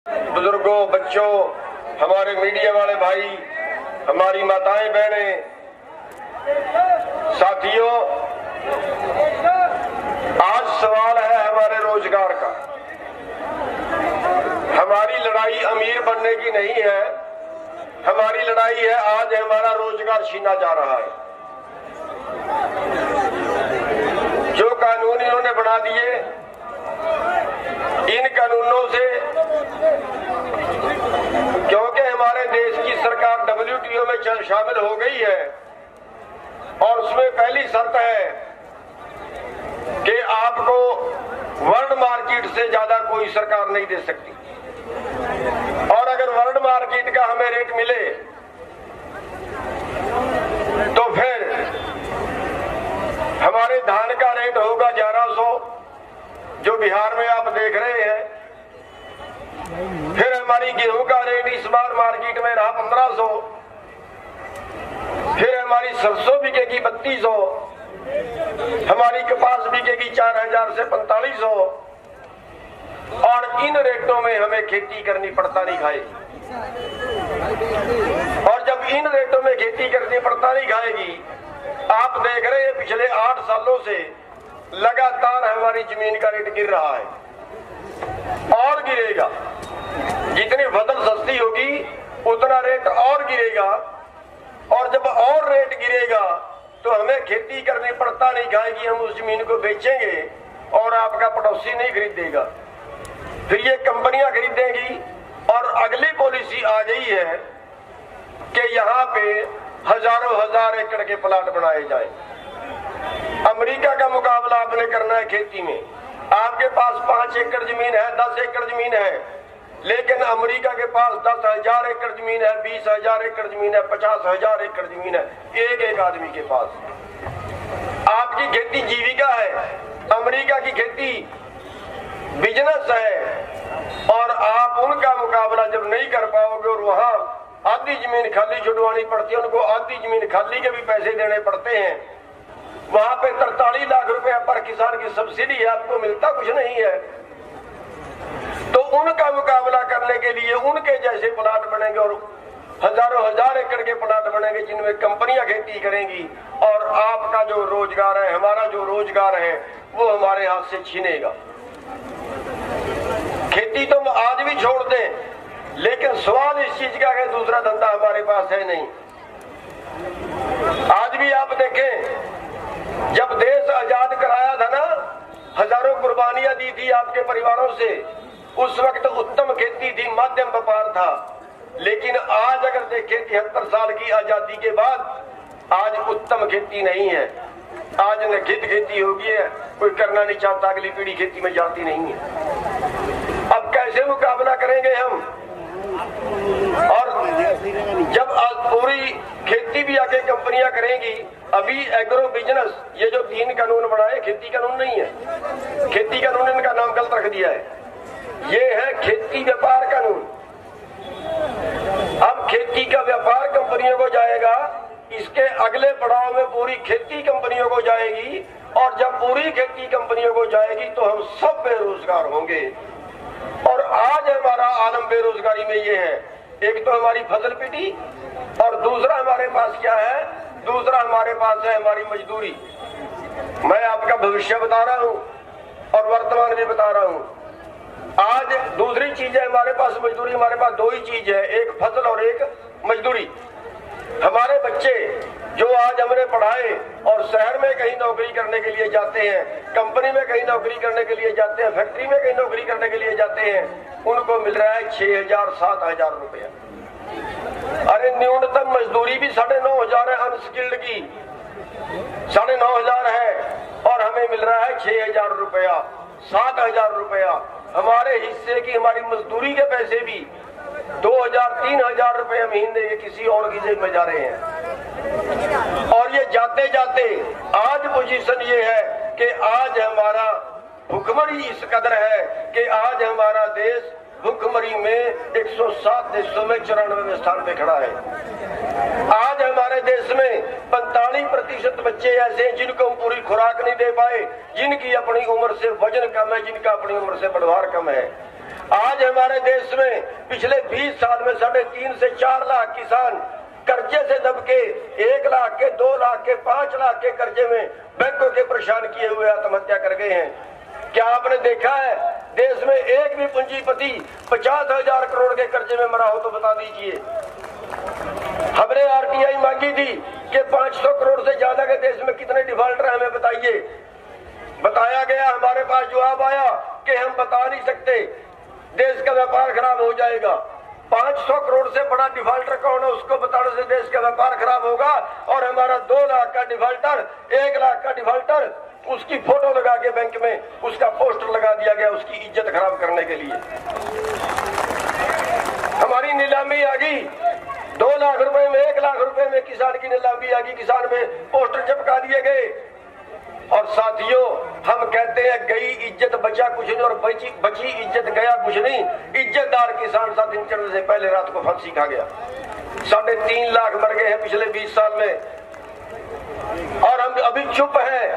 बुजुर्गों, बच्चों, हमारे मीडिया वाले भाई, हमारी माताएं बहनें, साथियों, आज सवाल है हमारे रोजगार का। हमारी लड़ाई अमीर बनने की नहीं है, हमारी लड़ाई है आज हमारा रोजगार छीना जा रहा है। जो कानून इन्होंने बना दिए, इन कानूनों से, क्योंकि हमारे देश की सरकार WTO में शामिल हो गई है और उसमें पहली शर्त है कि आपको वर्ल्ड मार्केट से ज्यादा कोई सरकार नहीं दे सकती, और अगर वर्ल्ड मार्केट का हमें रेट मिले तो फिर हमारे धान का रेट होगा 1100, जो बिहार में आप देख रहे हैं। फिर हमारी गेहूं का रेट इस बार मार्केट में रहा 1500। फिर हमारी सरसों बिकेगी 3200, हमारी कपास बिकेगी 4000 से 4500, और इन रेटों में हमें खेती करनी पड़ता नहीं खाएगी। और जब इन रेटों में खेती करनी पड़ता नहीं खाएगी, आप देख रहे हैं पिछले 8 सालों से लगातार हमारी जमीन का रेट गिर रहा है और गिरेगा। जितनी फसल सस्ती होगी उतना रेट और गिरेगा, और जब और रेट गिरेगा तो हमें खेती करनी पड़ता नहीं खाएगी, हम उस जमीन को बेचेंगे और आपका पड़ोसी नहीं खरीदेगा, फिर ये कंपनियां खरीदेंगी। और अगली पॉलिसी आ गई है कि यहाँ पे हजारों हजार एकड़ के प्लाट बनाए जाए। अमेरिका का मुकाबला आपने करना है खेती में। आपके पास 5 एकड़ जमीन है, 10 एकड़ जमीन है, लेकिन अमेरिका के पास 10,000 एकड़ जमीन है, 20,000 एकड़ जमीन है, 50,000 एकड़ जमीन है, एक आदमी के पास। आपकी खेती जीविका है, अमेरिका की खेती बिजनेस है, और आप उनका मुकाबला जब नहीं कर पाओगे और वहां आधी जमीन खाली छुड़वानी पड़ती है, उनको आधी जमीन खाली के भी पैसे देने पड़ते हैं। वहां पे 43 लाख रुपए पर किसान की सब्सिडी है, आपको मिलता कुछ नहीं है। तो उनका मुकाबला करने के लिए उनके जैसे प्लाट बनेंगे और हजारों हजार एकड़ के प्लाट बनेंगे जिनमें कंपनियां खेती करेंगी, और आपका जो रोजगार है, हमारा जो रोजगार है, वो हमारे हाथ से छीनेगा। खेती तो हम आज भी छोड़ दें, लेकिन सवाल इस चीज का है दूसरा धंधा हमारे पास है नहीं। आज भी आप देखें, जब देश आजाद कराया था ना, हजारों कुर्बानियां दी थी आपके परिवारों से। उस वक्त उत्तम खेती थी, मध्यम व्यापार था। लेकिन आज अगर देखें 73 साल की आजादी के बाद, आज उत्तम खेती नहीं है। आज नखित खेती हो गई है, कोई करना नहीं चाहता, अगली पीढ़ी खेती में जाती नहीं है। अब कैसे मुकाबला करेंगे हम? और जब आज पूरी खेती भी आके कंपनियां करेंगी। अभी एग्रो बिजनेस, ये जो 3 कानून बनाए, खेती कानून नहीं है, खेती कानून इनका नाम गलत रख दिया है, ये है खेती व्यापार कानून। अब खेती का व्यापार कंपनियों को जाएगा, इसके अगले पड़ाव में पूरी खेती कंपनियों को जाएगी, और जब पूरी खेती कंपनियों को जाएगी तो हम सब बेरोजगार होंगे। और आज हमारा आलम बेरोजगारी में ये है, एक तो हमारी फसल पिटी, और दूसरा हमारे पास क्या है? दूसरा हमारे पास है हमारी मजदूरी। मैं आपका भविष्य बता रहा हूँ और वर्तमान भी बता रहा हूँ। आज दूसरी चीज है हमारे पास मजदूरी। हमारे पास 2 ही चीज है, एक फसल और एक मजदूरी। हमारे बच्चे जो आज हमने पढ़ाए और शहर में कहीं नौकरी करने के लिए जाते हैं, कंपनी में कहीं नौकरी करने के लिए जाते हैं, फैक्ट्री में कहीं नौकरी करने के लिए जाते हैं, उनको मिल रहा है 6,000 7,000 रुपया। अरे न्यूनतम मजदूरी भी 9,500 है, अनस्किल्ड की 9,500 है, और हमें मिल रहा है 6,000 रुपया, 7,000 रुपया। हमारे हिस्से की हमारी मजदूरी के पैसे भी 2,000-3,000 रुपये महीने के किसी और की जेब में जा रहे हैं। और ये जाते जाते आज पोजीशन ये है कि आज हमारा भुखमरी इस कदर है कि आज हमारा देश भुखमरी में 107 देशों में 94वें स्थान पे खड़ा है। आज हमारे देश में 45% बच्चे ऐसे हैं जिनको हम पूरी खुराक नहीं दे पाए, जिनकी अपनी उम्र से वजन कम है, जिनका अपनी उम्र से बढ़वार कम है। आज हमारे देश में पिछले 20 साल में 3.5 से 4 लाख किसान कर्जे से दब के 1 लाख के, 2 लाख के, 5 लाख के कर्जे में बैंकों के परेशान किए हुए आत्महत्या कर गए हैं। क्या आपने देखा है देश में एक भी पूंजीपति 50,000 करोड़ के कर्जे में मरा हो तो बता दीजिए। हमने आरटीआई मांगी थी कि 500 करोड़ से ज्यादा के देश में कितने डिफॉल्टर हैं, हमें बताइए। बताया गया, हमारे पास जवाब आया कि हम बता नहीं सकते, देश का व्यापार खराब हो जाएगा। 500 करोड़ से बड़ा डिफॉल्टर कौन है, उसको बताने से देश का व्यापार खराब होगा। और हमारा 2 लाख का डिफॉल्टर, 1 लाख का डिफॉल्टर, उसकी फोटो लगा के बैंक में उसका पोस्टर लगा दिया गया उसकी इज्जत खराब करने के लिए। हमारी नीलामी आ गई, 2 लाख रुपए में, 1 लाख रुपए में किसान की नीलामी आ गई, किसान में पोस्टर चिपका दिए गए। और साथियों, हम कहते हैं गई इज्जत बचा कुछ नहीं और बची इज्जत गया कुछ नहीं। इज्जतदार किसान सा दिन चढ़ने से पहले रात को फांसी खा गया। 3.5 लाख मर गए हैं पिछले 20 साल में, और हम अभी चुप हैं।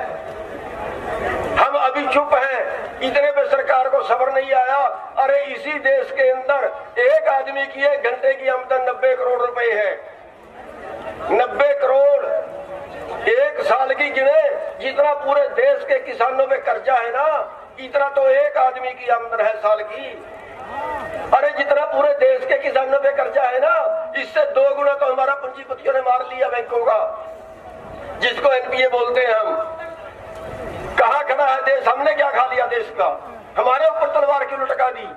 हम अभी चुप हैं, इतने पे सरकार को सब्र नहीं आया। अरे इसी देश के अंदर एक आदमी की 1 घंटे की आमदन 90 करोड़ रुपए है। 90 करोड़ 1 साल की गिने, जितना पूरे देश के किसानों में कर्जा है ना, इतना तो एक आदमी की आमदन है साल की। अरे जितना पूरे देश के किसानों पे कर्जा है ना, इससे 2 गुना तो हमारा पूंजीपतियों ने मार लिया बैंकों का, जिसको एनपीए बोलते हैं हम। कहाँ खड़ा है देश? हमने क्या खा लिया देश का? हमारे ऊपर तलवार क्यों लटका दी?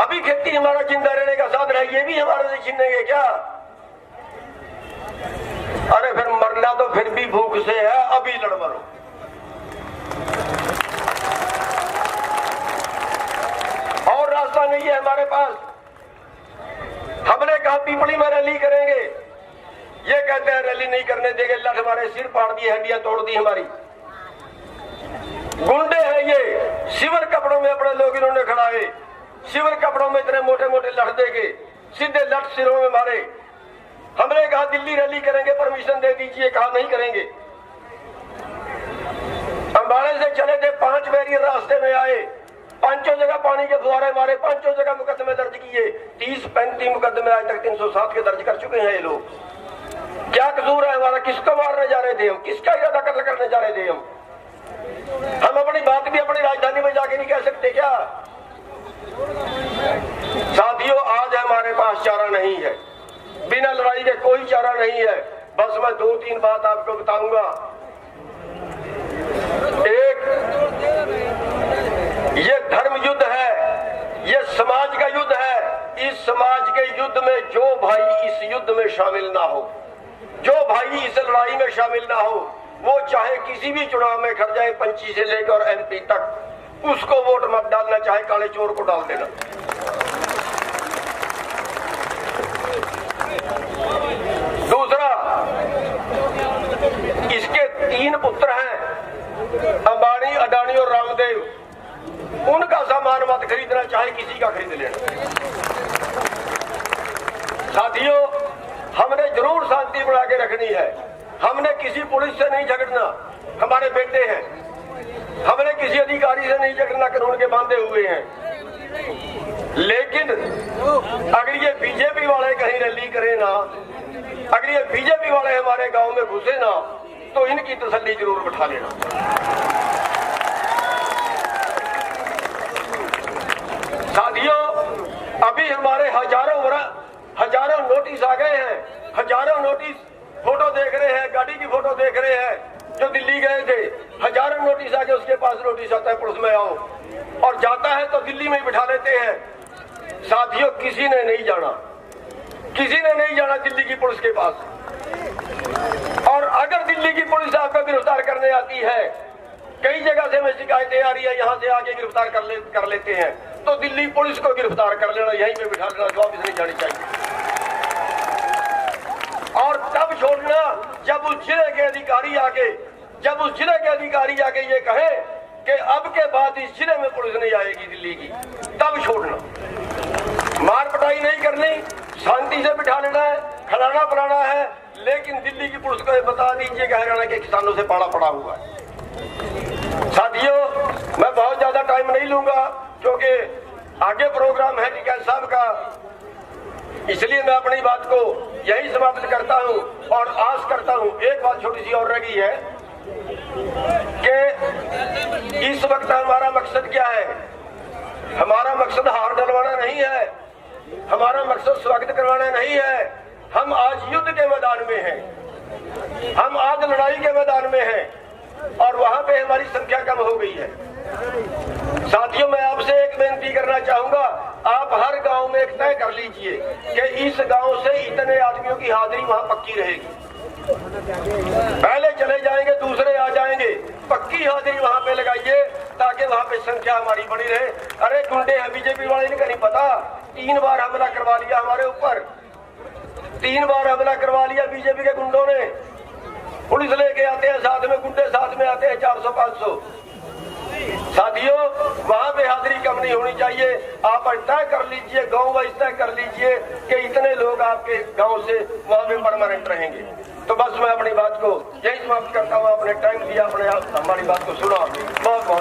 अभी खेती हमारा जिंदा रहने का साधन है, ये भी हमारे से छीनेंगे क्या? अरे फिर मरना तो फिर भी भूख से है, अभी लड़ मरो। और रास्ता नहीं है हमारे पास। हमने कहा पीपली में रैली करेंगे, ये कहते हैं रैली नहीं करने देंगे, लठ हमारे सिर फाड़ दिए, हड्डियां तोड़ दी हमारी। गुंडे हैं ये, सिविल कपड़ों में अपने लोग इन्होंने खड़ाए, सिविल कपड़ों में इतने मोटे मोटे लठ देके सीधे लठ सिरों में मारे। हमने कहा दिल्ली रैली करेंगे, परमिशन दे दीजिए, कहा नहीं करेंगे। अंबाला से चले थे, 5 बैरियर रास्ते में आए, 5 जगह पानी के फुहारे मारे, 5 जगह मुकदमे दर्ज किए। 30-35 मुकदमे आज तक 307 के दर्ज कर चुके हैं ये लोग। क्या कसूर है हमारा? किसको मारने जा रहे थे हम? किसका इरादा कत्ल करने जा रहे थे हम? हम अपनी बात भी अपनी राजधानी में जाके नहीं कह सकते क्या? साथियों, आज हमारे पास चारा नहीं है, बिना लड़ाई के कोई चारा नहीं है। बस मैं 2-3 बात आपको बताऊंगा। एक, ये धर्म युद्ध है, ये समाज का युद्ध है। इस समाज के युद्ध में जो भाई इस युद्ध में शामिल ना हो, जो भाई इस लड़ाई में शामिल ना हो, वो चाहे किसी भी चुनाव में खड़ जाए, पंची से लेकर एमपी तक, उसको वोट मत डालना, चाहे काले चोर को डाल देना। दूसरा, इसके 3 पुत्र हैं, अंबानी, अडानी और रामदेव। उनका सामान मत खरीदना, चाहे किसी का खरीद लेना। साथियों, हमने जरूर शांति बना के रखनी है। हमने किसी पुलिस से नहीं झगड़ना, हमारे बेटे हैं। हमने किसी अधिकारी से नहीं झगड़ना, कानून के बांधे हुए हैं। लेकिन अगर ये बीजेपी वाले कहीं रैली करें ना, अगर ये बीजेपी वाले हमारे गांव में घुसे ना, तो इनकी तसल्ली जरूर बैठा लेना। साथियों, अभी हमारे हजारों नोटिस आ गए हैं, हजारों नोटिस, फोटो देख रहे हैं, गाड़ी की फोटो देख रहे हैं, जो दिल्ली गए थे, हजारों नोटिस आ गए। उसके पास नोटिस आता है, पुलिस में आओ, और जाता है तो दिल्ली में बिठा लेते हैं। साथियों, किसी ने नहीं जाना, किसी ने नहीं जाना दिल्ली की पुलिस के पास। और अगर दिल्ली की पुलिस आपको गिरफ्तार करने आती है, कई जगह से हमें शिकायतें आ रही है, यहाँ से आके गिरफ्तार कर लेते हैं, तो दिल्ली पुलिस को गिरफ्तार कर लेना, यहीं पे बिठा लेना, जो ऑफिस नहीं जानी चाहिए। और तब छोड़ना जब उस जिले के अधिकारी आके ये कहे कि अब के बाद इस जिले में पुलिस नहीं आएगी दिल्ली की, तब छोड़ना। मार पटाई नहीं करनी, शांति से बिठा लेना है, खिलाना पिलाना है, लेकिन दिल्ली की पुलिस को बता दीजिए कि हरियाणा के किसानों से पाड़ा पड़ा हुआ है। साथियों, मैं बहुत ज्यादा टाइम नहीं लूंगा क्योंकि आगे प्रोग्राम है टिकैत साहब का, इसलिए मैं अपनी बात को यही समाप्त करता हूं और आस करता हूं। एक बात छोटी सी और रह गई है कि इस वक्त हमारा मकसद क्या है। हमारा मकसद हार डलवाना नहीं है, हमारा मकसद स्वागत करवाना नहीं है। हम आज युद्ध के मैदान में हैं, हम आज लड़ाई के मैदान में हैं और वहां पे हमारी संख्या कम हो गई है। साथियों, मैं आपसे एक बेनती करना चाहूंगा, आप हर गांव में एक तय कर लीजिए कि इस गांव से इतने आदमियों की हाजिरी वहां पक्की रहेगी। पहले चले जाएंगे, दूसरे आ जाएंगे, पक्की हाजिरी वहां पे लगाइए ताकि वहां पे संख्या हमारी बनी रहे। अरे गुंडे हैं बीजेपी वाले, इनका नहीं पता, 3 बार हमला करवा लिया हमारे ऊपर, 3 बार हमला करवा लिया बीजेपी के गुंडों ने। पुलिस लेके आते हैं, साथ में गुंडे साथ में आते हैं, 400-500। साथियों, वहां पे हाजिरी कम नहीं होनी चाहिए। आप तय कर लीजिए, गांव वाइज तय कर लीजिए कि इतने लोग आपके गांव से वहां पे परमानेंट रहेंगे। तो बस मैं अपनी बात को यही समाप्त करता हूँ। आपने टाइम दिया, अपने हमारी बात को सुना, बहुत बहुत